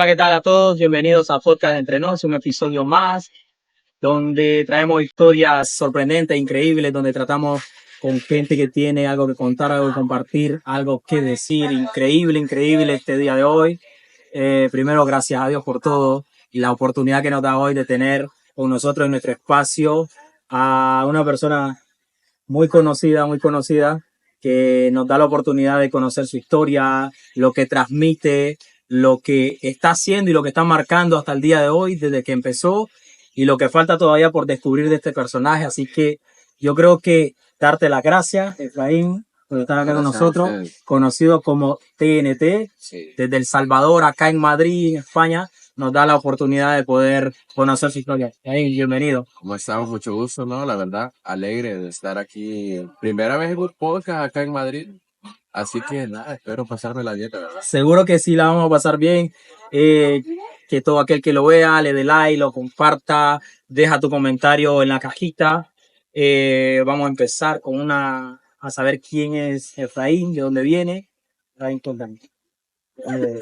Hola, ¿qué tal a todos? Bienvenidos a Podcast Entre Nos, un episodio más donde traemos historias sorprendentes, increíbles, donde tratamos con gente que tiene algo que contar, algo que compartir, algo que decir. Increíble, increíble este día de hoy. Primero, gracias a Dios por todo y la oportunidad que nos da hoy de tener con nosotros en nuestro espacio a una persona muy conocida, que nos da la oportunidad de conocer su historia, lo que transmite, lo que está haciendo y lo que está marcando hasta el día de hoy, desde que empezó, y lo que falta todavía por descubrir de este personaje. Así que yo creo que darte las gracias, Efraín, por estar acá con nosotros, conocido como TNT, desde El Salvador, acá en Madrid, en España, nos da la oportunidad de poder conocer su historia. Efraín, bienvenido. ¿Cómo estamos? Mucho gusto, ¿no? La verdad, alegre de estar aquí. Primera vez en un podcast acá en Madrid. Así que nada, espero pasarme la dieta, ¿verdad? Seguro que sí la vamos a pasar bien. Eh, que todo aquel que lo vea le dé like, lo comparta, deja tu comentario en la cajita. Vamos a empezar con a saber quién es Efraín, de dónde viene. Efraín, cuéntame. Eh,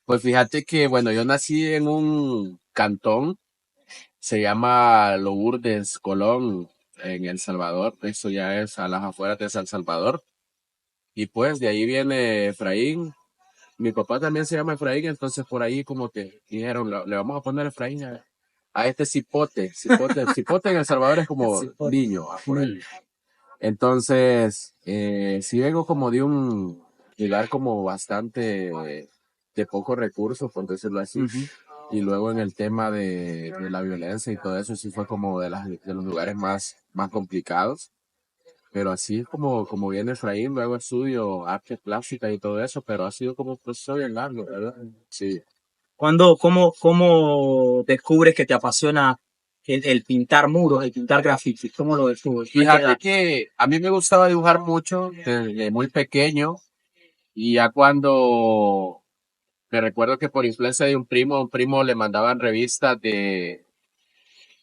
Pues fíjate que, bueno, yo nací en un cantón, se llama Lourdes, Colón, en El Salvador. Eso ya es a las afueras de San Salvador. Y pues de ahí viene Efraín. Mi papá también se llama Efraín, entonces por ahí como que dijeron, le vamos a poner Efraín a este cipote. Cipote en El Salvador es como sí, por- niño, por ahí. Entonces, sí vengo como de un lugar como bastante de pocos recursos, por decirlo así. Ujú. Y luego en el tema de la violencia y todo eso, sí fue como de los lugares más complicados. Pero así es como viene Efraín, luego estudio arte plástica y todo eso, pero ha sido como un proceso bien largo, ¿verdad? Sí. ¿Cómo descubres que te apasiona el pintar muros, el pintar grafitis? ¿Cómo lo descubres? ¿A qué Fíjate edad? que a mí me gustaba dibujar mucho desde muy pequeño y ya cuando me recuerdo que por influencia de un primo le mandaban revistas de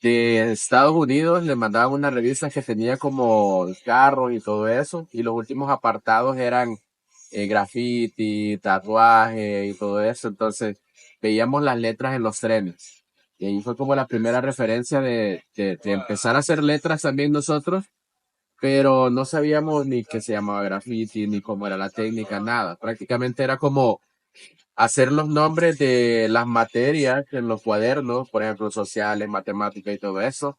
Estados Unidos, le mandaban unas revistas que tenía como carros y todo eso, y los últimos apartados eran graffiti, tatuaje y todo eso, entonces veíamos las letras en los trenes. Y ahí fue como la primera referencia de empezar a hacer letras también nosotros, pero no sabíamos ni qué se llamaba graffiti, ni cómo era la técnica, nada. Prácticamente era como hacer los nombres de las materias en los cuadernos, por ejemplo, sociales, matemáticas y todo eso.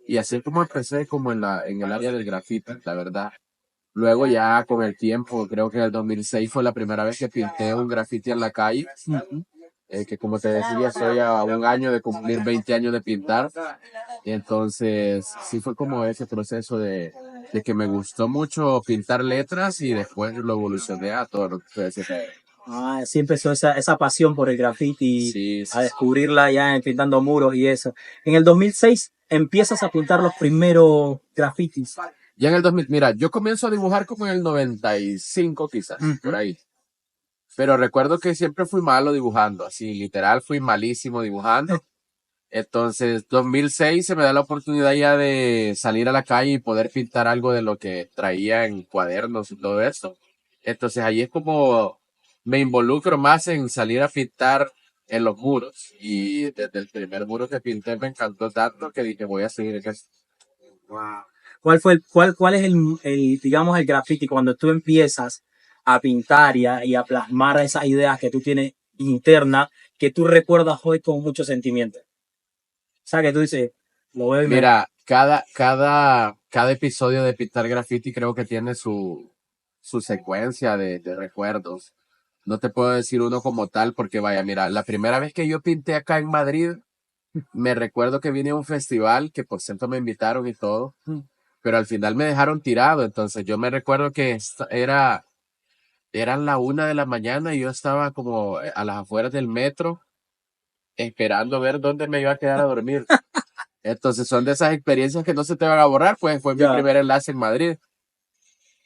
Y así es como empecé como en el área del grafiti, la verdad. Luego ya con el tiempo, creo que en el 2006 fue la primera vez que pinté un grafiti en la calle, que como te decía, estoy a un año de cumplir 20 años de pintar. Y entonces sí fue como ese proceso de que me gustó mucho pintar letras y después lo evolucioné a todo lo que ustedes decían. Ah, sí empezó esa pasión por el graffiti, Sí, a sí, sí. descubrirla ya pintando muros y eso. En el 2006 empiezas a pintar los primeros grafitis. Ya en el 2000, mira, yo comienzo a dibujar como en el 95 quizás, por Ujú. ahí. Pero recuerdo que siempre fui malo dibujando, así literal fui malísimo dibujando. Entonces, 2006 se me da la oportunidad ya de salir a la calle y poder pintar algo de lo que traía en cuadernos y todo eso. Entonces, ahí es como me involucro más en salir a pintar en los muros. Y desde el primer muro que pinté me encantó tanto que dije, voy a seguir en esto. Wow. ¿Cuál es digamos, el graffiti cuando tú empiezas a pintar y a plasmar esas ideas que tú tienes internas, que tú recuerdas hoy con mucho sentimiento? O sea, que tú dices, lo veo y me... Mira, cada episodio de Pintar Graffiti creo que tiene su secuencia de recuerdos. No te puedo decir uno como tal porque vaya, mira, la primera vez que yo pinté acá en Madrid, me recuerdo que vine a un festival que por cierto me invitaron y todo, pero al final me dejaron tirado. Entonces yo me recuerdo que eran la 1 de la mañana y yo estaba como a las afueras del metro esperando ver dónde me iba a quedar a dormir. Entonces son de esas experiencias que no se te van a borrar, pues fue mi Ya, primer enlace en Madrid.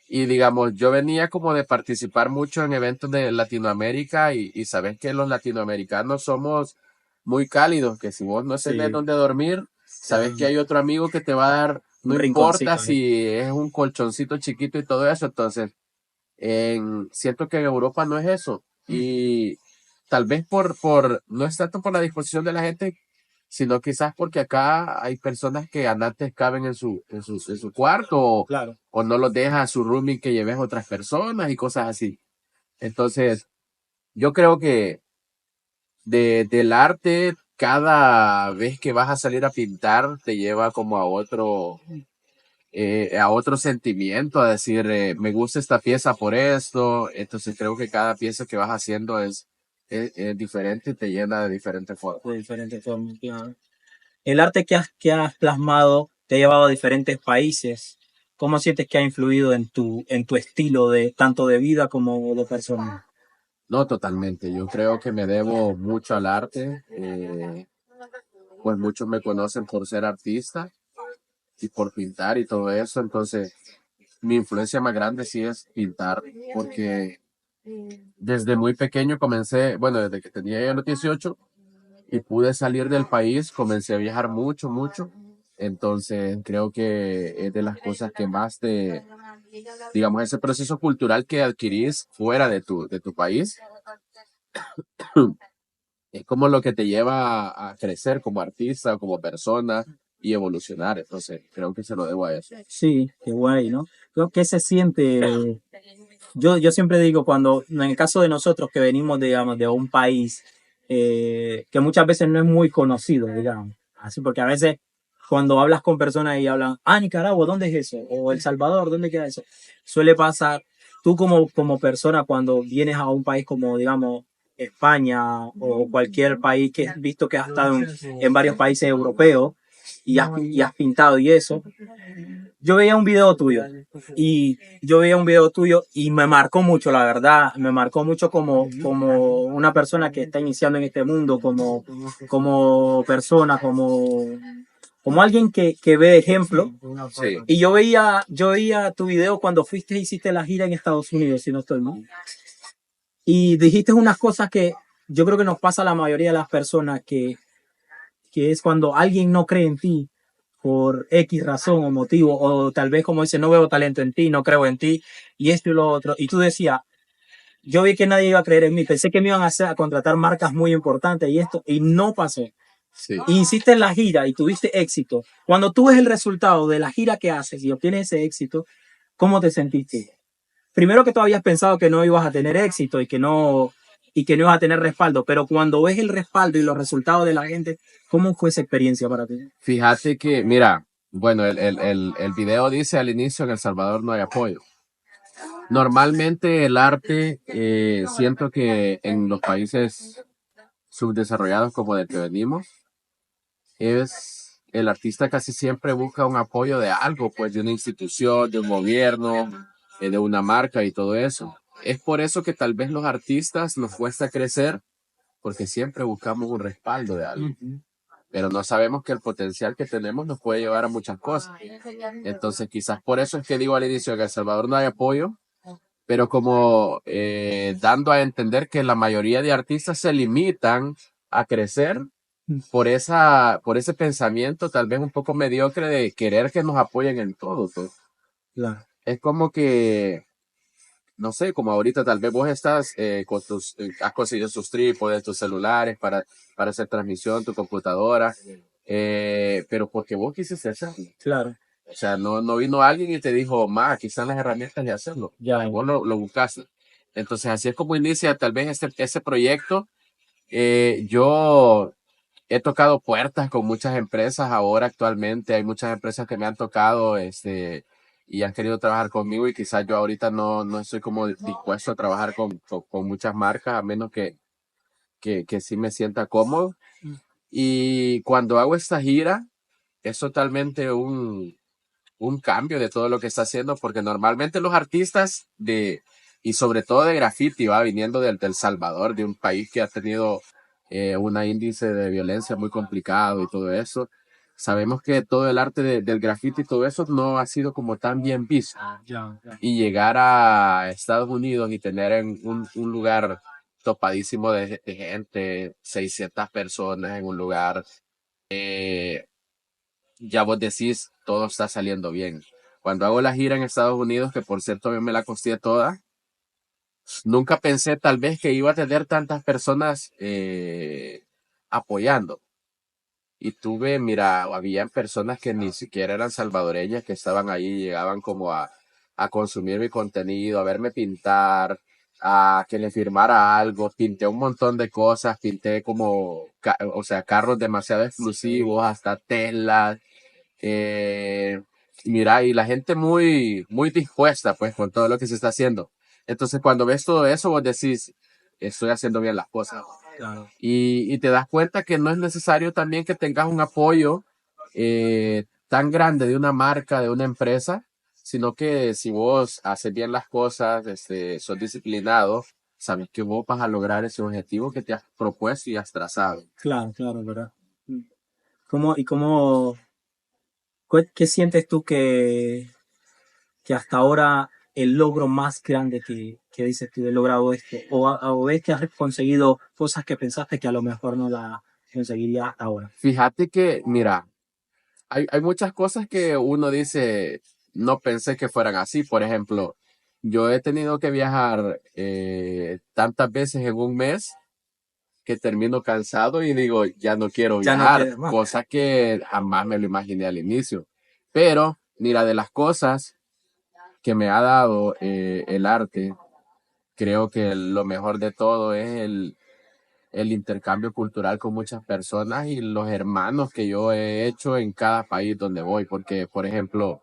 Y digamos, yo venía como de participar mucho en eventos de Latinoamérica y sabes que los latinoamericanos somos muy cálidos, que si vos no tenés sí, dónde dormir, sabes que hay otro amigo que te va a dar, un no importa rinconcito ahí. si es un colchoncito chiquito y todo eso. Entonces, siento que en Europa no es eso. tal vez no es tanto por la disposición de la gente, sino quizás porque acá hay personas que antes caben en su cuarto Claro. o no los deja su roomie que lleves otras personas y cosas así. Entonces, yo creo que del arte, cada vez que vas a salir a pintar, te lleva como a otro sentimiento, a decir, me gusta esta pieza por esto. Entonces creo que cada pieza que vas haciendo es diferente y te llena de diferentes formas. De diferentes formas, claro. El arte que has plasmado te ha llevado a diferentes países. ¿Cómo sientes que ha influido en tu estilo de tanto de vida como de persona? No, totalmente. Yo creo que me debo mucho al arte. Pues muchos me conocen por ser artista y por pintar y todo eso. Entonces, mi influencia más grande sí es pintar, porque desde muy pequeño comencé, bueno, desde que tenía ya los 18 y pude salir del país, comencé a viajar mucho, mucho. Entonces, creo que es de las cosas que más digamos, ese proceso cultural que adquirís fuera de tu país, es como lo que te lleva a crecer como artista, como persona y evolucionar. Entonces, creo que se lo debo a eso. Sí, qué guay, ¿no? ¿Qué se siente? Yo siempre digo, en el caso de nosotros que venimos, digamos, de un país que muchas veces no es muy conocido, digamos, así porque a veces cuando hablas con personas y hablan, Nicaragua, ¿dónde es eso? O El Salvador, ¿dónde queda eso? Suele pasar, tú como persona cuando vienes a un país como, digamos, España o cualquier país que has visto que has estado en varios países europeos y has pintado y eso, yo veía un video tuyo y me marcó mucho, la verdad, me marcó mucho como una persona que está iniciando en este mundo, como persona, como alguien que ve ejemplo. Sí, Y yo veía tu video cuando fuiste y hiciste la gira en Estados Unidos, si no estoy mal. Y dijiste unas cosas que yo creo que nos pasa a la mayoría de las personas, que es cuando alguien no cree en ti por X razón o motivo, o tal vez como dice, no veo talento en ti, no creo en ti, y esto y lo otro. Y tú decías, yo vi que nadie iba a creer en mí, pensé que me iban a contratar marcas muy importantes y esto, y no pasó. sí. Y hiciste en la gira y tuviste éxito. Cuando tú ves el resultado de la gira que haces y obtienes ese éxito, ¿cómo te sentiste? Primero que tú habías pensado que no ibas a tener éxito y que no ibas a tener respaldo, pero cuando ves el respaldo y los resultados de la gente, ¿cómo fue esa experiencia para ti? Fíjate que, mira, bueno, el video dice al inicio, en El Salvador no hay apoyo. Normalmente el arte, siento que en los países subdesarrollados como del que venimos, el artista casi siempre busca un apoyo de algo, pues de una institución, de un gobierno, de una marca y todo eso. Es por eso que tal vez los artistas nos cuesta crecer, porque siempre buscamos un respaldo de algo, pero no sabemos que el potencial que tenemos nos puede llevar a muchas cosas. Entonces, quizás por eso es que digo al inicio que en El Salvador no hay apoyo, pero como dando a entender que la mayoría de artistas se limitan a crecer por ese pensamiento tal vez un poco mediocre de querer que nos apoyen en todo, pues. Claro. Es como que, no sé, como ahorita tal vez vos estás has conseguido tus trípodes, tus celulares para hacer transmisión, tu computadora, pero porque vos quisiste hacerlo. Claro. O sea, no vino alguien y te dijo, aquí están las herramientas de hacerlo. Ya. Vos lo buscaste. Entonces, así es como inicia tal vez ese proyecto. Yo he tocado puertas con muchas empresas ahora actualmente. Hay muchas empresas que me han tocado, y han querido trabajar conmigo y quizás yo ahorita no estoy como dispuesto a trabajar con muchas marcas, a menos que sí me sienta cómodo. Y cuando hago esta gira, es totalmente un cambio de todo lo que está haciendo, porque normalmente los artistas y sobre todo de graffiti, va viniendo del Salvador, de un país que ha tenido un índice de violencia muy complicado y todo eso. Sabemos que todo el arte del graffiti y todo eso no ha sido como tan bien visto. Ya, ya. Y llegar a Estados Unidos y tener en un lugar topadísimo de gente, 600 personas en un lugar, ya vos decís, todo está saliendo bien. Cuando hago la gira en Estados Unidos, que por cierto yo me la costeé toda, nunca pensé tal vez que iba a tener tantas personas apoyando. Y tuve, mira, habían personas que ni siquiera eran salvadoreñas que estaban ahí, llegaban como a consumir mi contenido, a verme pintar, a que le firmara algo. Pinté un montón de cosas, pinté como, o sea, carros demasiado exclusivos, hasta telas. Eh, mira, y la gente muy, muy dispuesta, pues, con todo lo que se está haciendo. Entonces, cuando ves todo eso, vos decís, estoy haciendo bien las cosas. Claro. Y te das cuenta que no es necesario también que tengas un apoyo tan grande de una marca, de una empresa, sino que si vos haces bien las cosas, sos disciplinado, sabes que vos vas a lograr ese objetivo que te has propuesto y has trazado. Claro, claro, ¿verdad? ¿Cómo, qué sientes tú que hasta ahora el logro más grande que dices tú, he logrado esto? O ves que has conseguido cosas que pensaste que a lo mejor no las conseguirías hasta ahora? Fíjate que, mira, hay muchas cosas que uno dice, no pensé que fueran así. Por ejemplo, yo he tenido que viajar tantas veces en un mes que termino cansado y digo, ya no quiero Ya no viajar, quieres más. cosa que jamás me lo imaginé al inicio. Pero, mira, de las cosas que me ha dado el arte, creo que lo mejor de todo es el intercambio cultural con muchas personas y los hermanos que yo he hecho en cada país donde voy, porque, por ejemplo,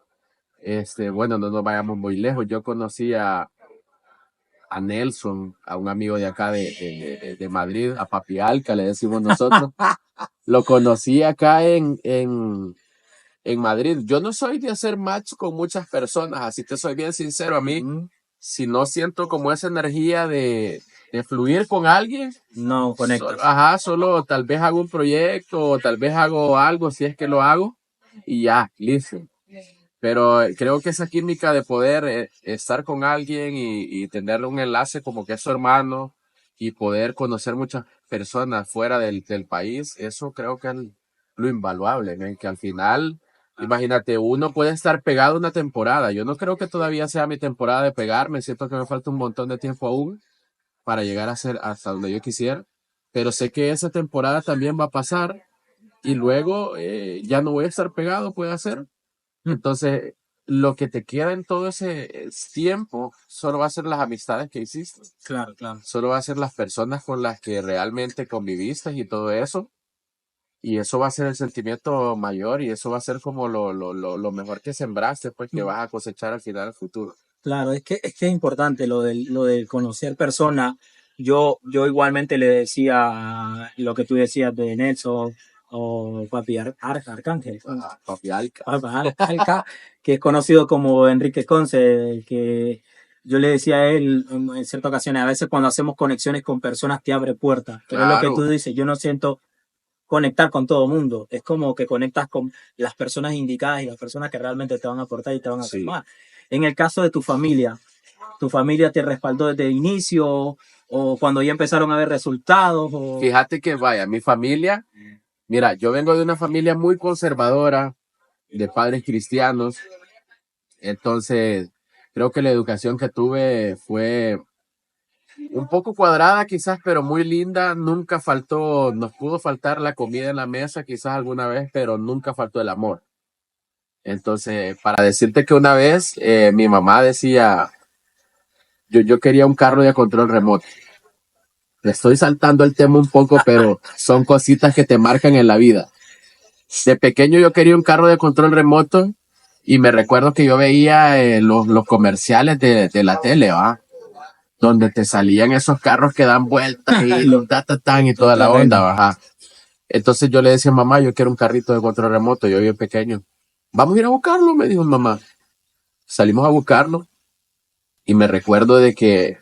bueno, no nos vayamos muy lejos, yo conocí a Nelson, a un amigo de acá de Madrid, a Papi Alca, le decimos nosotros. Lo conocí acá en Madrid. Yo no soy de hacer match con muchas personas, así te soy bien sincero. A mí, si no siento como esa energía de fluir con alguien, No conectas. ajá, solo tal vez hago un proyecto o tal vez hago algo, si es que lo hago, y ya, listo. Pero creo que esa química de poder estar con alguien y tener un enlace como que es su hermano y poder conocer muchas personas fuera del país, eso creo que es lo invaluable, ¿no? Que al final, imagínate, uno puede estar pegado una temporada. Yo no creo que todavía sea mi temporada de pegarme, siento que me falta un montón de tiempo aún para llegar a ser hasta donde yo quisiera, pero sé que esa temporada también va a pasar y luego ya no voy a estar pegado, puede ser. Entonces, lo que te queda en todo ese tiempo solo va a ser las amistades que hiciste. Claro, claro. Solo va a ser las personas con las que realmente conviviste y todo eso. Y eso va a ser el sentimiento mayor y eso va a ser como lo mejor que sembraste, pues que vas a cosechar al final del futuro. Claro, es que es importante lo de conocer personas. Yo igualmente le decía lo que tú decías de Nelson o Papi Arcángel, Papi Alca. Alca, que es conocido como Enrique Conce, que yo le decía a él en ciertas ocasiones, a veces cuando hacemos conexiones con personas te abre puertas, pero es lo que Claro. tú dices, yo no siento conectar con todo mundo, es como que conectas con las personas indicadas y las personas que realmente te van a aportar y te van a Sí. formar. En el caso de tu familia te respaldó desde el inicio o cuando ya empezaron a ver resultados. Fíjate que vaya, mi familia, mira, yo vengo de una familia muy conservadora, de padres cristianos, entonces creo que la educación que tuve fue un poco cuadrada quizás, pero muy linda. Nunca faltó, nos pudo faltar la comida en la mesa quizás alguna vez, pero nunca faltó el amor. Entonces, para decirte que una vez mi mamá decía, yo quería un carro de control remoto. Le estoy saltando el tema un poco, pero son cositas que te marcan en la vida. De pequeño yo quería un carro de control remoto y me recuerdo que yo veía los comerciales de la tele, ¿va? Donde te salían esos carros que dan vueltas y los tatatán y toda la onda, ¿va? Entonces yo le decía, mamá, yo quiero un carrito de control remoto, yo bien pequeño. Vamos a ir a buscarlo, me dijo mamá. Salimos a buscarlo y me recuerdo de que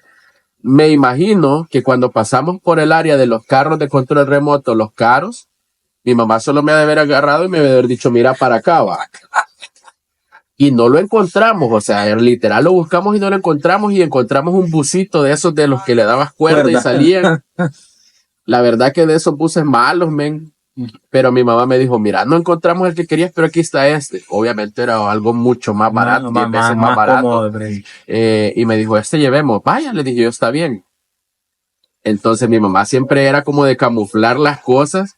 me imagino que cuando pasamos por el área de los carros de control remoto, los caros, mi mamá solo me ha de haber agarrado y me ha de haber dicho, mira para acá, va. Y no lo encontramos, o sea, literal lo buscamos y no lo encontramos y encontramos un busito de esos de los que le dabas cuerda y salían. La verdad que de esos buses malos, men, Pero mi mamá me dijo, mira, no encontramos el que querías, pero aquí está este. Obviamente era algo mucho más barato, 10 veces más barato. cómodo, Y me dijo, este llevemos. Vaya, le dije yo, está bien. Entonces mi mamá siempre era como de camuflar las cosas.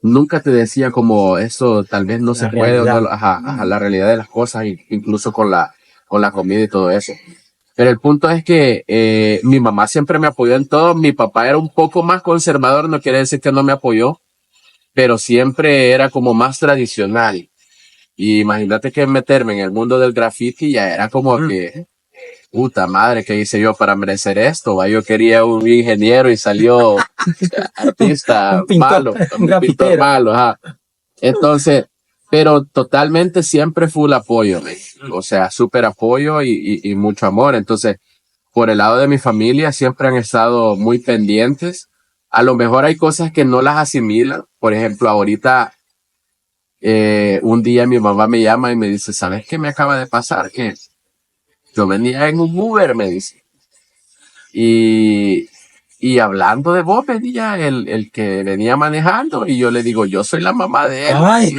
Nunca te decía como eso tal vez no se puede, o no, la realidad de las cosas, incluso con la comida y todo eso. Pero el punto es que mi mamá siempre me apoyó en todo. Mi papá era un poco más conservador, no quiere decir que no me apoyó, pero siempre era como más tradicional. Y imagínate que meterme en el mundo del graffiti ya era como que, puta madre, ¿qué hice yo para merecer esto? ¿Va? Yo quería un ingeniero y salió artista un pintor, malo, un pintor malo, ajá. Entonces, pero totalmente siempre full apoyo, o sea, súper apoyo y mucho amor. Entonces, por el lado de mi familia siempre han estado muy pendientes. A lo mejor hay cosas que no las asimilan. Por ejemplo, ahorita, un día mi mamá me llama y me dice, ¿sabes qué me acaba de pasar? Que yo venía en un Uber, me dice. Y hablando de vos, venía el que venía manejando y yo le digo, yo soy la mamá de él. Ay.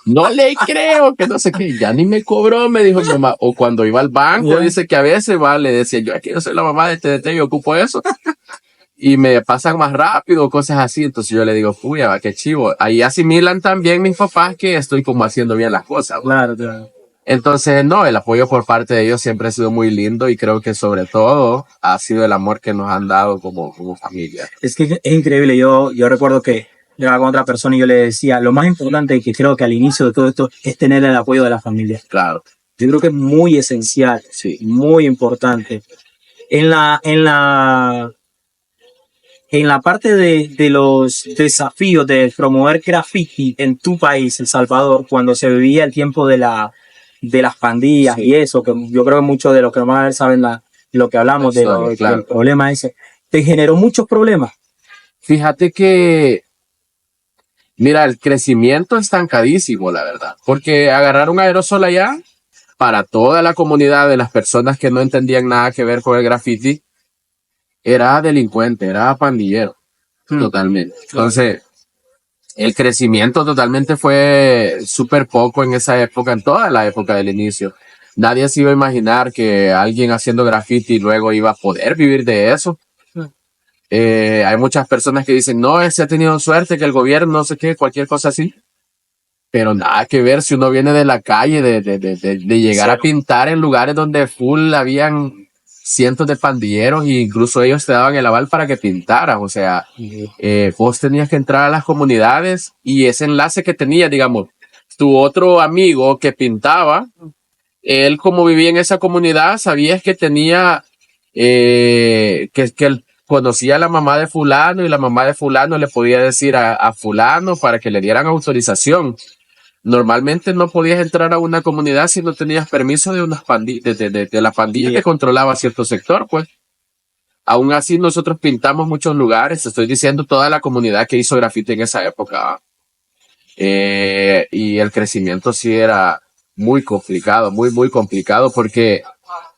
No le creo, que no sé qué, ya ni me cobró, me dijo mi mamá. O cuando iba al banco, dice que a veces le decía yo, aquí yo soy la mamá de TDT y ocupo eso. Y me pasan más rápido, cosas así. Entonces yo le digo, puya, qué chivo. Ahí asimilan también mis papás que estoy como haciendo bien las cosas. Claro, claro. Entonces, no, el apoyo por parte de ellos siempre ha sido muy lindo y creo que sobre todo ha sido el amor que nos han dado como familia. Es que es increíble. Yo recuerdo que yo era con otra persona y yo le decía, lo más importante que creo que al inicio de todo esto es tener el apoyo de la familia. Claro. Yo creo que es muy esencial, sí, muy importante. En la parte de los desafíos de promover graffiti en tu país, El Salvador, cuando se vivía el tiempo de las pandillas y eso, que yo creo que muchos de los que no van a ver saben lo que hablamos del problema ese, ¿te generó muchos problemas? Fíjate que, mira, el crecimiento estancadísimo, la verdad, porque agarrar un aerosol allá para toda la comunidad de las personas que no entendían nada que ver con el graffiti, era delincuente, era pandillero, totalmente. Entonces, el crecimiento totalmente fue súper poco en esa época, en toda la época del inicio. Nadie se iba a imaginar que alguien haciendo graffiti luego iba a poder vivir de eso. Hay muchas personas que dicen, no, se ha tenido suerte que el gobierno, no sé qué, cualquier cosa así. Pero nada que ver si uno viene de la calle, de llegar a pintar en lugares donde full habían cientos de pandilleros e incluso ellos te daban el aval para que pintaras. O sea, vos tenías que entrar a las comunidades y ese enlace que tenía, digamos, tu otro amigo que pintaba, él como vivía en esa comunidad, sabías que tenía, que él conocía a la mamá de fulano y la mamá de fulano le podía decir a fulano para que le dieran autorización. Normalmente no podías entrar a una comunidad si no tenías permiso de unas pandillas, de la pandilla que controlaba cierto sector, pues. Aún así nosotros pintamos muchos lugares, estoy diciendo toda la comunidad que hizo grafiti en esa época. Y el crecimiento sí era muy complicado, muy complicado, porque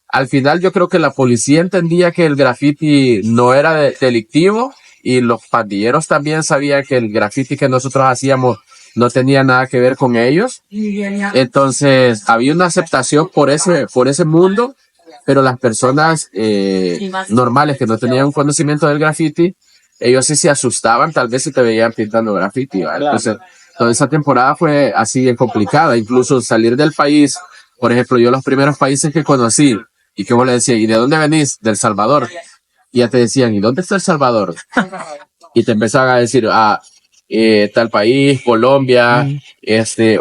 al final yo creo que la policía entendía que el graffiti no era delictivo y los pandilleros también sabían que el graffiti que nosotros hacíamos no tenía nada que ver con ellos. Entonces había una aceptación por ese mundo, pero las personas normales que no tenían un conocimiento del graffiti, ellos sí se asustaban tal vez si te veían pintando graffiti, ¿vale? Entonces toda esa temporada fue así de complicada, incluso salir del país. Por ejemplo, yo los primeros países que conocí y que vos le decías, ¿y de dónde venís? Del Salvador. Y ya te decían, ¿y dónde está El Salvador? Y te empezaban a decir, tal país, Colombia,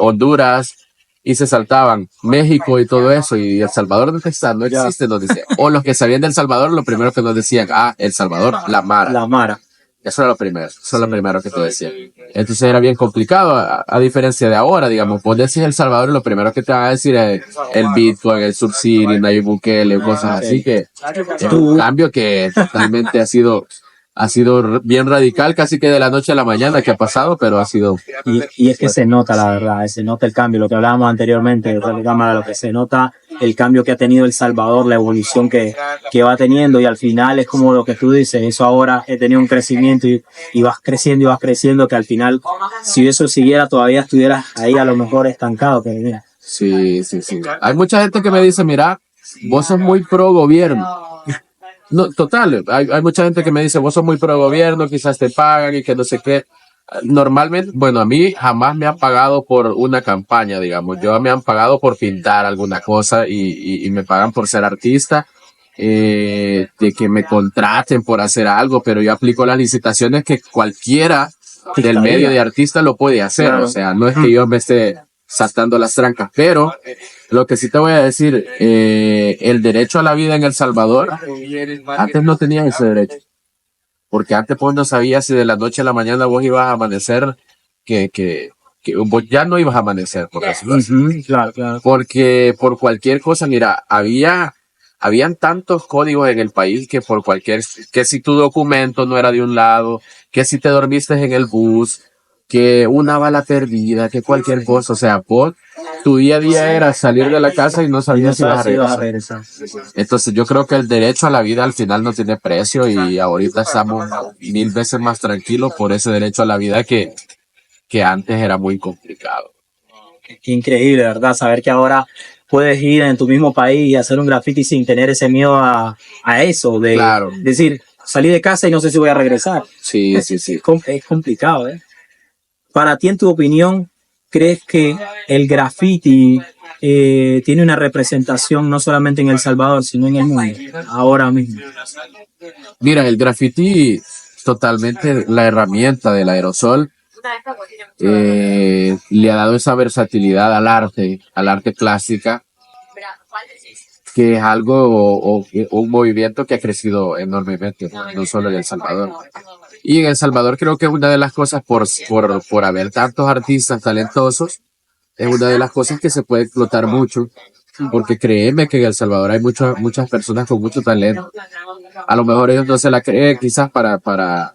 Honduras, y se saltaban México y todo eso, y El Salvador no está, no existe, nos decían. O los que sabían del Salvador, lo primero que nos decían, El Salvador, la Mara. La Mara. Eso era lo primero, eso es lo primero que te decían. Entonces era bien complicado, a diferencia de ahora, digamos, vos decís El Salvador y lo primero que te van a decir es el Bitcoin, el Subsidio, Nayib Bukele, cosas así, que es un cambio que totalmente ha sido bien radical, casi que de la noche a la mañana que ha pasado, pero ha sido... Y es que se nota, la verdad, se nota el cambio, lo que hablábamos anteriormente de la cámara, lo que se nota el cambio que ha tenido El Salvador, la evolución que va teniendo, y al final es como lo que tú dices, eso ahora he tenido un crecimiento y vas creciendo, que al final, si eso siguiera, todavía estuvieras ahí a lo mejor estancado. Pero mira. Sí, sí, sí. Hay mucha gente que me dice, mira, vos sos muy pro gobierno. No, total, hay mucha gente que me dice, vos sos muy pro gobierno, quizás te pagan y que no sé qué. Normalmente, bueno, a mí jamás me han pagado por una campaña, digamos. Yo me han pagado por pintar alguna cosa y me pagan por ser artista, de que me contraten por hacer algo, pero yo aplico las licitaciones que cualquiera del medio de artista lo puede hacer. O sea, no es que yo me esté saltando las trancas, pero lo que sí te voy a decir, el derecho a la vida en El Salvador, antes no tenías ese derecho. Porque antes pues no sabías si de la noche a la mañana vos ibas a amanecer, que vos ya no ibas a amanecer, por decirlo así. Claro, claro. Porque por cualquier cosa, mira, habían tantos códigos en el país que por que si tu documento no era de un lado, que si te dormiste en el bus, que una bala perdida, que cualquier cosa, o sea, tu día a día era salir de la casa y no sabías si ibas a regresar. Entonces yo creo que el derecho a la vida al final no tiene precio y ahorita estamos 1000 veces más tranquilos por ese derecho a la vida que antes era muy complicado. Qué increíble, ¿verdad? Saber que ahora puedes ir en tu mismo país y hacer un graffiti sin tener ese miedo a eso, de Claro. decir, salí de casa y no sé si voy a regresar. Sí, sí, sí. Es complicado, ¿eh? Para ti, en tu opinión, ¿crees que el graffiti tiene una representación no solamente en El Salvador, sino en el mundo, ahora mismo? Mira, el graffiti, totalmente la herramienta del aerosol, le ha dado esa versatilidad al arte clásica, que es algo un movimiento que ha crecido enormemente, no solo en El Salvador. Y en El Salvador creo que una de las cosas, por haber tantos artistas talentosos, es una de las cosas que se puede explotar mucho, porque créeme que en El Salvador hay muchas personas con mucho talento. A lo mejor ellos no se la creen quizás para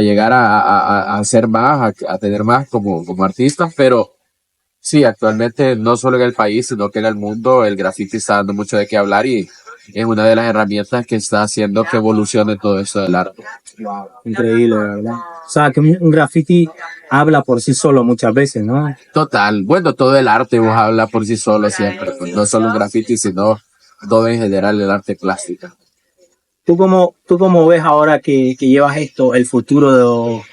llegar a hacer más, a tener más como artistas, pero sí, actualmente no solo en el país, sino que en el mundo el graffiti está dando mucho de qué hablar y es una de las herramientas que está haciendo que evolucione todo esto del arte. Wow, increíble, ¿verdad? O sea, que un graffiti habla por sí solo muchas veces, ¿no? Total, bueno, todo el arte vos habla por sí solo siempre, pues, no solo un graffiti, sino todo en general el arte plástico. ¿Tú cómo ves ahora que llevas esto, el futuro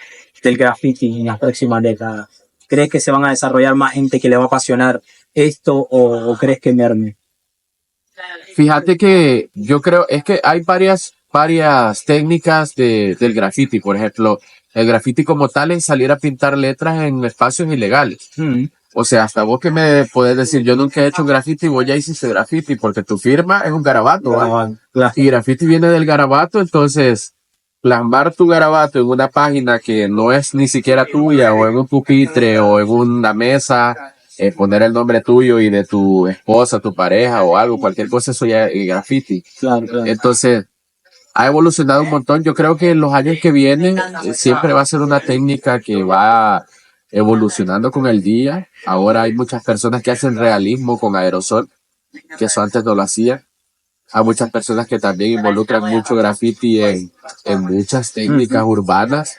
del graffiti en las próximas décadas? ¿Crees que se van a desarrollar más gente que le va a apasionar esto o crees que merme? Fíjate que yo creo, es que hay varias técnicas del graffiti. Por ejemplo, el graffiti como tal es salir a pintar letras en espacios ilegales. O sea, hasta vos que me podés decir, yo nunca he hecho un graffiti, vos ya hiciste graffiti, porque tu firma es un garabato, ¿va? Claro. Y graffiti viene del garabato, entonces plasmar tu garabato en una página que no es ni siquiera tuya, o en un pupitre, o en una mesa, poner el nombre tuyo y de tu esposa, tu pareja, o algo, cualquier cosa, eso ya es graffiti. Claro, claro. Entonces, ha evolucionado un montón. Yo creo que en los años que vienen siempre va a ser una técnica que va evolucionando con el día. Ahora hay muchas personas que hacen realismo con aerosol, que eso antes no lo hacían. Hay muchas personas que también involucran mucho graffiti en muchas técnicas urbanas.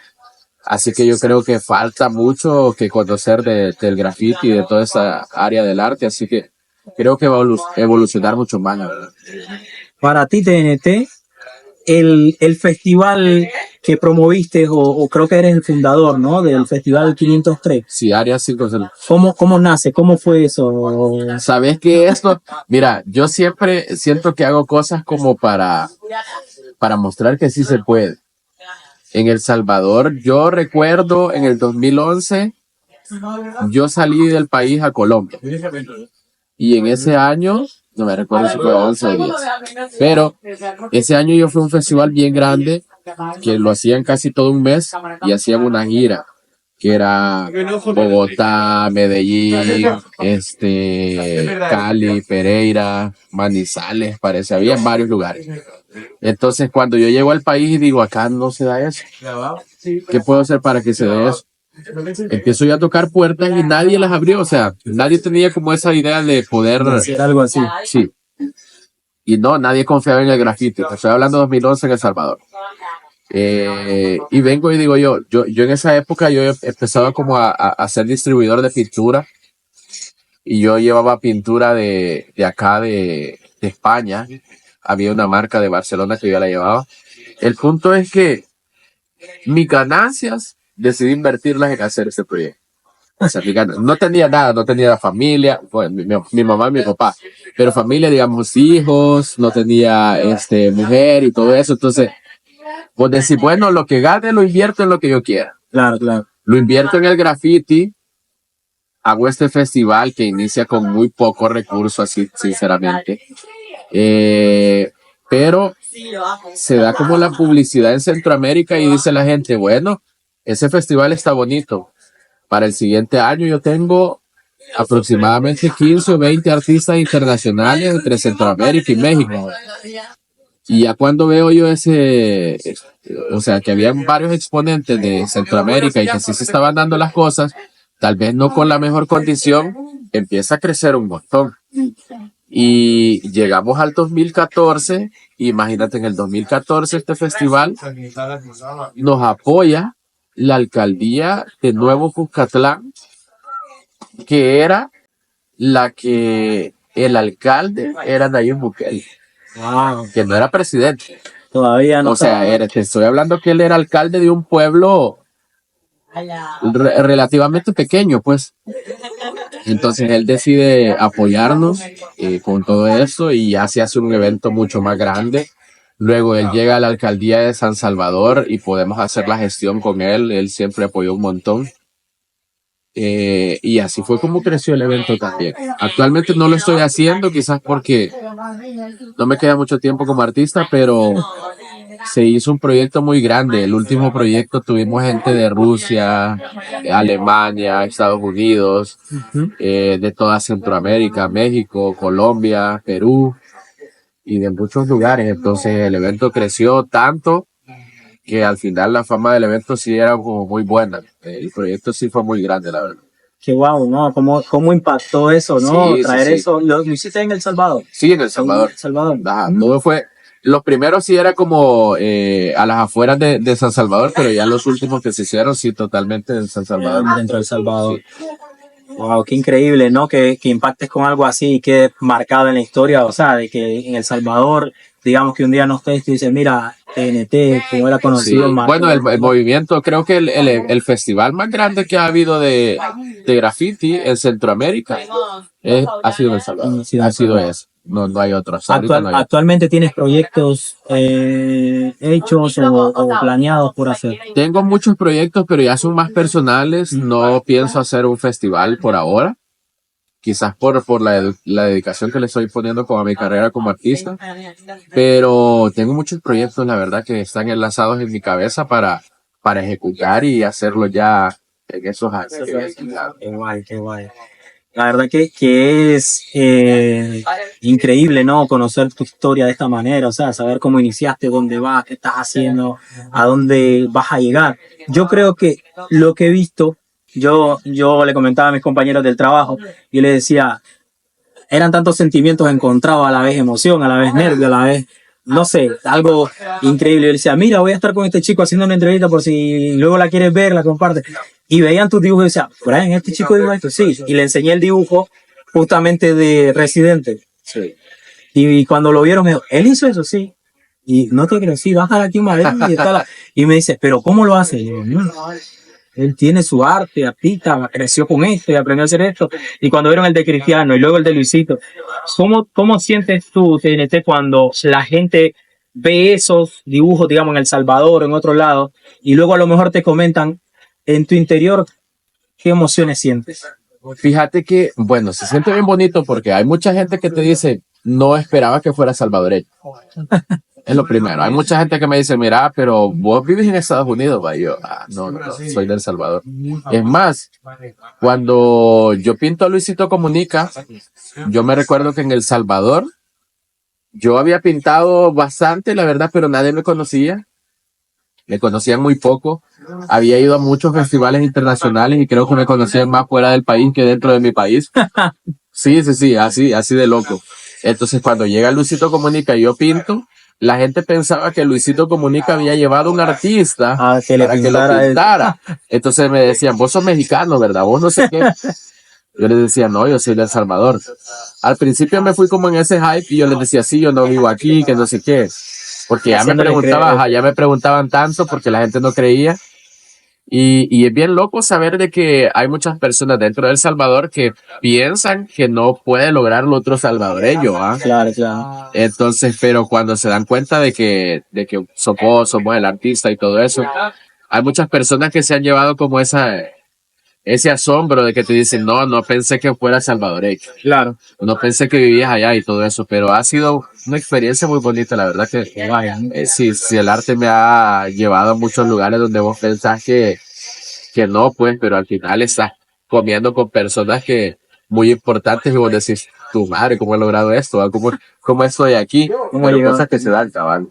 Así que yo creo que falta mucho que conocer del graffiti y de toda esa área del arte. Así que creo que va a evolucionar mucho más, la verdad. Para ti, TNT, el festival que promoviste, o creo que eres el fundador, ¿no? Del Festival 503. Sí, Área 5. ¿Cómo nace? ¿Cómo fue eso? ¿Sabes qué es esto? Mira, yo siempre siento que hago cosas como para mostrar que sí se puede. En El Salvador, yo recuerdo en el 2011, yo salí del país a Colombia. Y en ese año, no me recuerdo si fue 11 o 10, pero ese año yo fui a un festival bien grande que lo hacían casi todo un mes y hacían una gira que era Bogotá, Medellín, Cali, Pereira, Manizales, parece, había en varios lugares. Entonces, cuando yo llego al país y digo, acá no se da eso, ¿qué puedo hacer para que se dé eso? empiezo yo a tocar puertas y nadie las abrió, o sea, nadie tenía como esa idea de poder Hacer algo así. sí, y no, nadie confiaba en el grafiti. Estoy hablando de 2011 en El Salvador. Y vengo y digo yo en esa época yo empezaba como a ser distribuidor de pintura y yo llevaba pintura de acá de España. Había una marca de Barcelona que yo la llevaba. El punto es que mis ganancias decidí invertirlas en hacer ese proyecto. O sea, no tenía nada, no tenía familia, bueno, mi mamá y mi papá, pero familia, digamos, hijos, no tenía mujer y todo eso. Entonces, pues decir, bueno, lo que gane lo invierto en lo que yo quiera. Claro, claro. Lo invierto en el graffiti, hago este festival que inicia con muy pocos recursos, así, sinceramente. Pero se da como la publicidad en Centroamérica y dice la gente, bueno, ese festival está bonito. Para el siguiente año yo tengo aproximadamente 15 o 20 artistas internacionales entre Centroamérica y México. Y ya cuando veo yo o sea, que habían varios exponentes de Centroamérica y que sí se estaban dando las cosas, tal vez no con la mejor condición, empieza a crecer un montón. Y llegamos al 2014, imagínate en el 2014 este festival nos apoya la alcaldía de Nuevo Cuscatlán, que era la que el alcalde era Nayib Bukele, Wow. que no era presidente. Todavía no. O sea, te estoy hablando que él era alcalde de un pueblo relativamente pequeño, pues. Entonces él decide apoyarnos con todo eso y ya se hace un evento mucho más grande. Luego él llega a la alcaldía de San Salvador y podemos hacer la gestión con él. Él siempre apoyó un montón. Y así fue como creció el evento también. Actualmente no lo estoy haciendo, quizás porque no me queda mucho tiempo como artista, pero se hizo un proyecto muy grande. El último proyecto tuvimos gente de Rusia, Alemania, Estados Unidos, de toda Centroamérica, México, Colombia, Perú y de muchos lugares. Entonces el evento creció tanto que al final la fama del evento sí era como muy buena. El proyecto sí fue muy grande, la verdad. Qué guau, ¿no? ¿Cómo impactó eso, no? Sí, Traer sí, sí. eso. ¿Lo hiciste en El Salvador? Sí, en El Salvador. En El Salvador. Ajá, no fue. Los primeros sí era como a las afueras de San Salvador, pero ya los últimos que se hicieron sí totalmente en San Salvador. Dentro del Salvador. Wow, qué increíble, ¿no? Que impactes con algo así y quede marcado en la historia, o sea, de que en El Salvador, digamos que un día no estés y dices, mira, TNT, como era Sí. conocido. Bueno, el movimiento, creo que el festival más grande que ha habido de graffiti en Centroamérica ha sido en El Salvador. Ha sido eso. No hay otro. Ahorita no hay otro. ¿Actualmente tienes proyectos hechos o planeados por hacer? Tengo muchos proyectos, pero ya son más personales. No pienso hacer un festival por ahora. Quizás por la dedicación que le estoy poniendo como a mi carrera como artista. Pero tengo muchos proyectos, la verdad, que están enlazados en mi cabeza para ejecutar y hacerlo ya en esos años. Qué guay, qué guay. La verdad que es increíble, ¿no? Conocer tu historia de esta manera, o sea, saber cómo iniciaste, dónde vas, qué estás haciendo, a dónde vas a llegar. Yo creo que lo que he visto, yo le comentaba a mis compañeros del trabajo, y les decía, eran tantos sentimientos encontrados, a la vez emoción, a la vez nervio, a la vez, no sé, algo increíble. Yo le decía, mira, voy a estar con este chico haciendo una entrevista por si luego la quieres ver, la comparte. Y veían tus dibujos y decían, Brian, ¿este chico dibuja esto? Sí. Y le enseñé el dibujo justamente de Residente. Sí. Y cuando lo vieron, me dijo, ¿él hizo eso? Sí. Y no te creo, sí, bájala aquí una vez y me dice, ¿pero cómo lo hace? Y yo, no, él tiene su arte, artista, creció con esto y aprendió a hacer esto. Y cuando vieron el de Cristiano y luego el de Luisito, ¿cómo sientes tú, TNT, cuando la gente ve esos dibujos, digamos, en El Salvador, en otro lado, y luego a lo mejor te comentan en tu interior, qué emociones sientes? Fíjate que, bueno, se siente bien bonito porque hay mucha gente que te dice, no esperaba que fuera salvadoreño. Es lo primero. Hay mucha gente que me dice, mira, pero vos vives en Estados Unidos, va. Y yo, no, soy de El Salvador. Es más, cuando yo pinto a Luisito Comunica, yo me recuerdo que en El Salvador, yo había pintado bastante, la verdad, pero nadie me conocía. me conocían muy poco. Había ido a muchos festivales internacionales y creo que me conocían más fuera del país que dentro de mi país. Sí, así de loco. Entonces, cuando llega Luisito Comunica y yo pinto, la gente pensaba que Luisito Comunica había llevado a un artista que le para que lo pintara eso. pintara. Entonces me decían, vos sos mexicano, ¿verdad? Vos no sé qué. Yo les decía, no, yo soy de El Salvador. Al principio me fui como en ese hype y yo les decía, sí, yo no vivo aquí, que no sé qué. Porque ya me Haciéndole preguntaban, creer. ajá, ya me preguntaban tanto porque la gente no creía. Y es bien loco saber de que hay muchas personas dentro de El Salvador que piensan que no puede lograrlo otro salvadoreño, ¿ah? Claro, claro. Entonces, pero cuando se dan cuenta de que somos el artista y todo eso, hay muchas personas que se han llevado como ese asombro de que te dicen, no, no pensé que fuera salvadoreño, Claro. no pensé que vivías allá y todo eso, pero ha sido una experiencia muy bonita, la verdad que sí, sí, el arte me ha llevado a muchos lugares donde vos pensás que no, pues, pero al final estás comiendo con personas que muy importantes y vos decís, tu madre, ¿cómo he logrado esto? ¿Ah? ¿Cómo estoy aquí? ¿Cómo Pero llegó? cosas que se dan, cabal.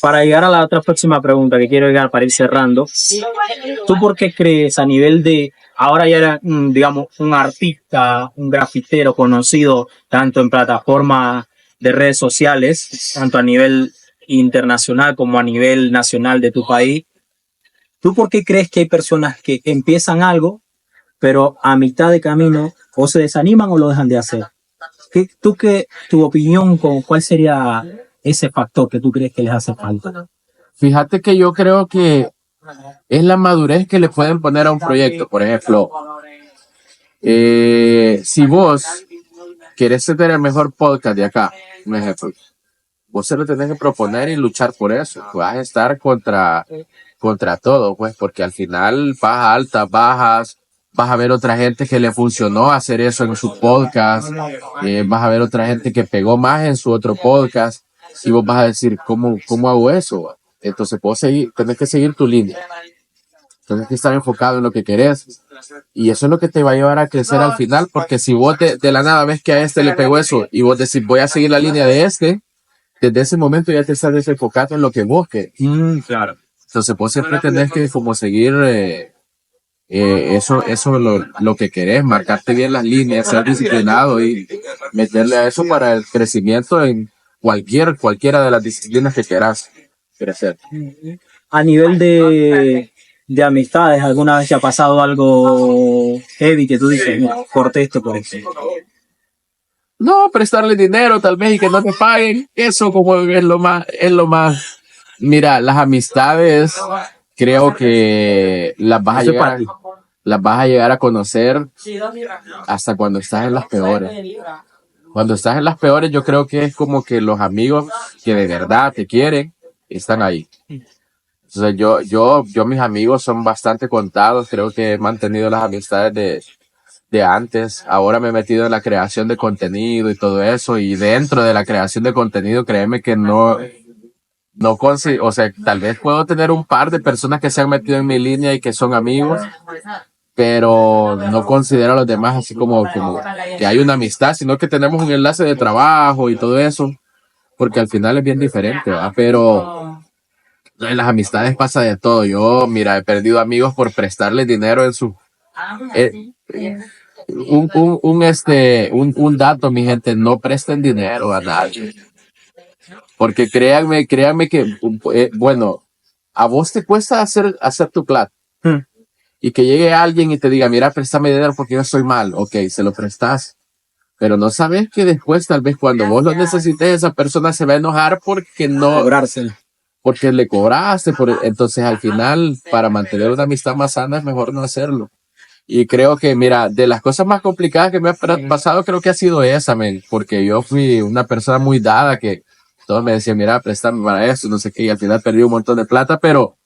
Para llegar a la otra próxima pregunta que quiero llegar para ir cerrando, ¿tú por qué crees a nivel de, ahora ya era, digamos, un artista, un grafitero conocido tanto en plataformas de redes sociales, tanto a nivel internacional como a nivel nacional de tu país? ¿Tú por qué crees que hay personas que empiezan algo, pero a mitad de camino o se desaniman o lo dejan de hacer? Tu opinión, ¿cuál sería ese factor que tú crees que les hace falta? Fíjate que yo creo que es la madurez que le pueden poner a un proyecto. Por ejemplo, si vos querés tener el mejor podcast de acá, un ejemplo, vos se lo tenés que proponer y luchar por eso. Vas a estar contra todo, pues, porque al final vas altas, bajas, vas a ver otra gente que le funcionó hacer eso en su podcast, vas a ver otra gente que pegó más en su otro podcast, y vos vas a decir, ¿cómo hago eso? Entonces, tenés que seguir tu línea, tenés que estar enfocado en lo que querés, y eso es lo que te va a llevar a crecer al final, porque si vos de la nada ves que a este le pegó eso, y vos decís, voy a seguir la línea de este, desde ese momento ya te estás desenfocando en lo que vos querés. Claro. Entonces, vos siempre tenés que como seguir eso lo que querés, marcarte bien las líneas, ser disciplinado y meterle a eso para el crecimiento en cualquiera de las disciplinas que quieras crecer. A nivel de amistades, ¿alguna vez te ha pasado algo heavy que tú dices, mira, corté esto por esto? No, prestarle dinero tal vez y que no te paguen, eso como es lo más. Mira, las amistades creo que las vas a llegar a conocer hasta cuando estás en las peores. Cuando estás en las peores, yo creo que es como que los amigos que de verdad te quieren están ahí. Entonces yo mis amigos son bastante contados. Creo que he mantenido las amistades de antes. Ahora me he metido en la creación de contenido y todo eso. Y dentro de la creación de contenido, créeme que no consigo, o sea, tal vez puedo tener un par de personas que se han metido en mi línea y que son amigos, pero no considero a los demás así como que hay una amistad, sino que tenemos un enlace de trabajo y todo eso, porque al final es bien diferente, ¿verdad? Pero en las amistades pasa de todo. Yo, mira, he perdido amigos por prestarles dinero en su... eh, un dato, mi gente, no presten dinero a nadie. Porque créanme que, bueno, a vos te cuesta hacer tu plata. Y que llegue alguien y te diga, mira, préstame dinero porque yo estoy mal. Ok, se lo prestas. Pero no sabes que después, tal vez cuando vos lo necesites, esa persona se va a enojar porque no, Cobrárselo. porque le cobraste. Entonces, al final, para mantener una amistad más sana, es mejor no hacerlo. Y creo que, mira, de las cosas más complicadas que me ha pasado, creo que ha sido esa, men, porque yo fui una persona muy dada que todos me decían, mira, préstame para esto, no sé qué, y al final perdí un montón de plata, pero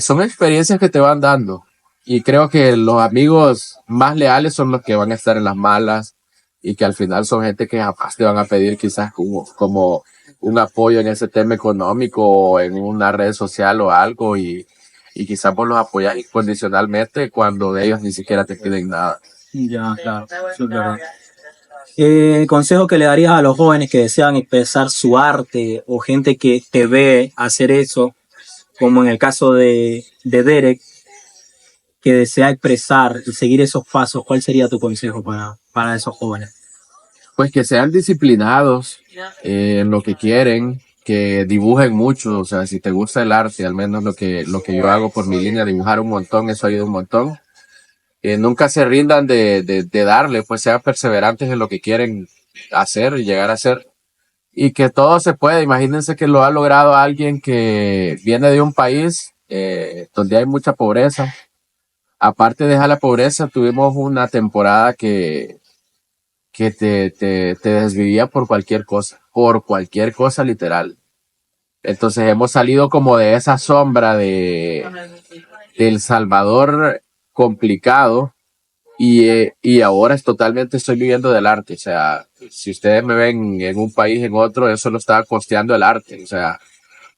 son experiencias que te van dando. Y creo que los amigos más leales son los que van a estar en las malas y que al final son gente que jamás te van a pedir quizás como un apoyo en ese tema económico o en una red social o algo y quizás vos los apoyas incondicionalmente cuando ellos ni siquiera te piden nada. Ya, claro. Sí, claro. Consejo que le darías a los jóvenes que desean empezar su arte o gente que te ve hacer eso, como en el caso de Derek, que desea expresar y seguir esos pasos, ¿cuál sería tu consejo para esos jóvenes? Pues que sean disciplinados en lo que quieren, que dibujen mucho, o sea, si te gusta el arte, al menos lo que yo hago por mi línea, dibujar un montón, eso ayuda un montón. Nunca se rindan de darle, pues sean perseverantes en lo que quieren hacer y llegar a hacer. Y que todo se puede. Imagínense que lo ha logrado alguien que viene de un país donde hay mucha pobreza. Aparte de dejar la pobreza, tuvimos una temporada que te desvivía por cualquier cosa literal. Entonces hemos salido como de esa sombra de El Salvador complicado y ahora es totalmente estoy viviendo del arte. O sea, si ustedes me ven en un país, en otro, eso lo está costeando el arte. O sea,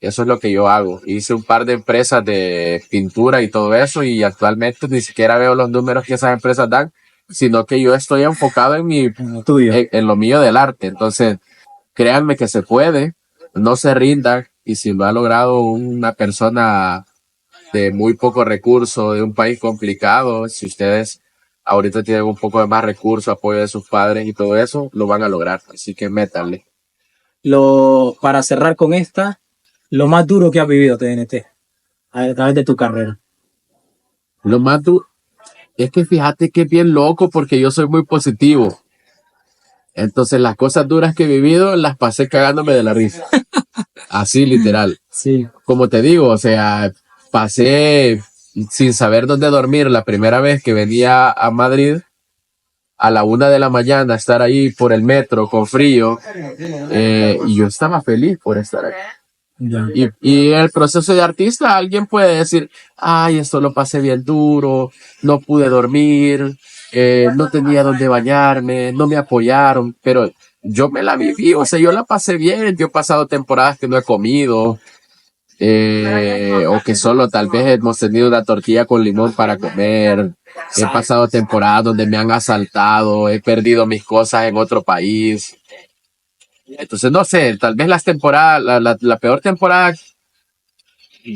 eso es lo que yo hago. Hice un par de empresas de pintura y todo eso y actualmente ni siquiera veo los números que esas empresas dan, sino que yo estoy enfocado en Tuyo. en lo mío del arte. Entonces, créanme que se puede, no se rindan y si lo ha logrado una persona de muy poco recurso, de un país complicado, si ustedes ahorita tienen un poco de más recurso, apoyo de sus padres y todo eso, lo van a lograr. Así que métanle. Para cerrar con esta, lo más duro que has vivido, TNT, a través de tu carrera. Lo más duro es que fíjate que es bien loco porque yo soy muy positivo. Entonces las cosas duras que he vivido las pasé cagándome de la risa. Así literal. Sí. Como te digo, o sea, pasé sin saber dónde dormir la primera vez que venía a Madrid a la 1 de la mañana, estar ahí por el metro con frío, y yo estaba feliz por estar ahí. Ya. Y en el proceso de artista alguien puede decir, ay, esto lo pasé bien duro, no pude dormir, no tenía dónde bañarme, no me apoyaron, pero yo me la viví, o sea, yo la pasé bien, yo he pasado temporadas que no he comido, o que solo tal vez hemos tenido una tortilla con limón para comer. He pasado temporadas donde me han asaltado, he perdido mis cosas en otro país. Entonces, no sé, tal vez las temporadas, la peor temporada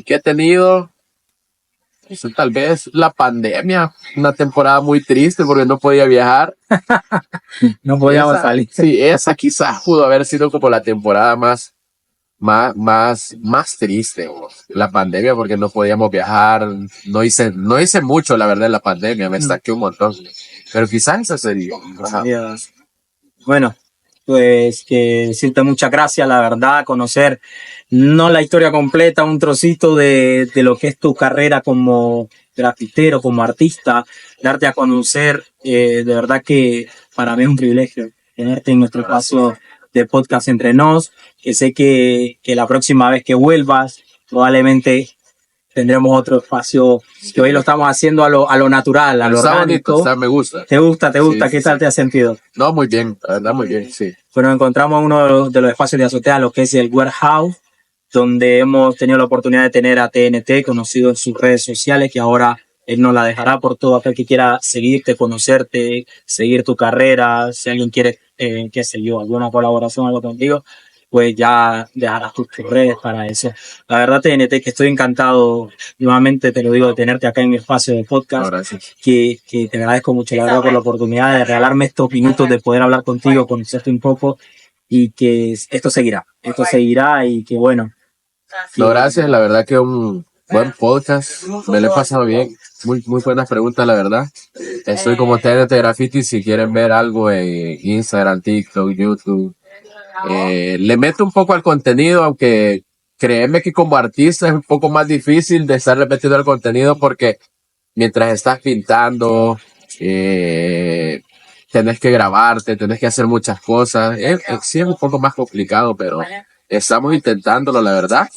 que he tenido, eso tal vez la pandemia, una temporada muy triste porque no podía viajar. No podíamos salir. Sí, esa quizás pudo haber sido como la temporada más triste, la pandemia, porque no podíamos viajar, no hice mucho, la verdad, en la pandemia, me estanqué un montón, pero quizás esa sería. Ajá. Bueno, pues que decirte muchas gracias, la verdad, conocer no la historia completa, un trocito de lo que es tu carrera como grafitero, como artista, darte a conocer, de verdad que para mí es un privilegio tenerte en nuestro espacio de podcast entre nos, que sé que la próxima vez que vuelvas, probablemente tendremos otro espacio, que hoy lo estamos haciendo a lo natural, a lo Está bonito, orgánico. me gusta. ¿Te gusta? Sí, ¿Qué tal te has sentido? No, muy bien, la verdad, muy bien, sí. Bueno, encontramos uno de los espacios de azotea, lo que es el Warehouse, donde hemos tenido la oportunidad de tener a TNT, conocido en sus redes sociales, que ahora él nos la dejará por todo aquel que quiera seguirte, conocerte, seguir tu carrera, si alguien quiere, qué sé yo, alguna colaboración, algo contigo, pues ya dejarás tus redes para eso. La verdad, TNT, que estoy encantado, nuevamente te lo digo, de tenerte acá en mi espacio de podcast, No, gracias. que te agradezco mucho, la verdad, por la oportunidad de regalarme estos minutos de poder hablar contigo, conocerte un poco, y que esto seguirá y que bueno. No, gracias, la verdad que un buen podcast, me lo he pasado bien, muy buenas preguntas, la verdad. Estoy como TNT Graffiti, si quieren ver algo en Instagram, TikTok, YouTube. Le meto un poco al contenido, aunque créeme que como artista es un poco más difícil de estar metiendo al contenido porque mientras estás pintando, tenés que grabarte, tenés que hacer muchas cosas. Sí es un poco más complicado, pero estamos intentándolo, la verdad.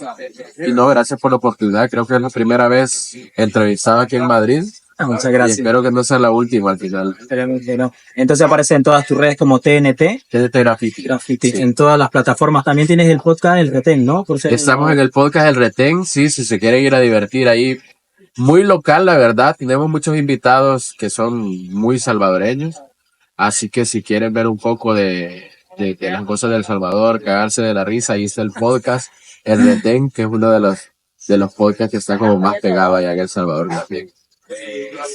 Y no, gracias por la oportunidad. Creo que es la primera vez entrevistado aquí en Madrid. Muchas gracias. Y espero que no sea la última al final. Esperemos que no. Entonces aparece en todas tus redes como TNT. TNT Graffiti. Graffiti. Sí. En todas las plataformas. También tienes el podcast El Retén, ¿no? Estamos en el podcast El Retén, sí, si se quieren ir a divertir ahí. Muy local, la verdad. Tenemos muchos invitados que son muy salvadoreños. Así que si quieren ver un poco de las cosas del Salvador, cagarse de la risa, ahí está el podcast El Retén, que es uno de los de los podcasts que están como más pegados allá en El Salvador también.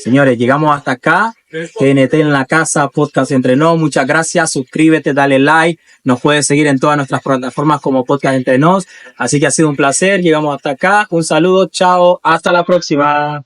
Señores, llegamos hasta acá. GNT en la casa, podcast Entre Nos. Muchas gracias. Suscríbete, dale like. Nos puedes seguir en todas nuestras plataformas como Podcast Entre Nos. Así que ha sido un placer. Llegamos hasta acá. Un saludo. Chao. Hasta la próxima.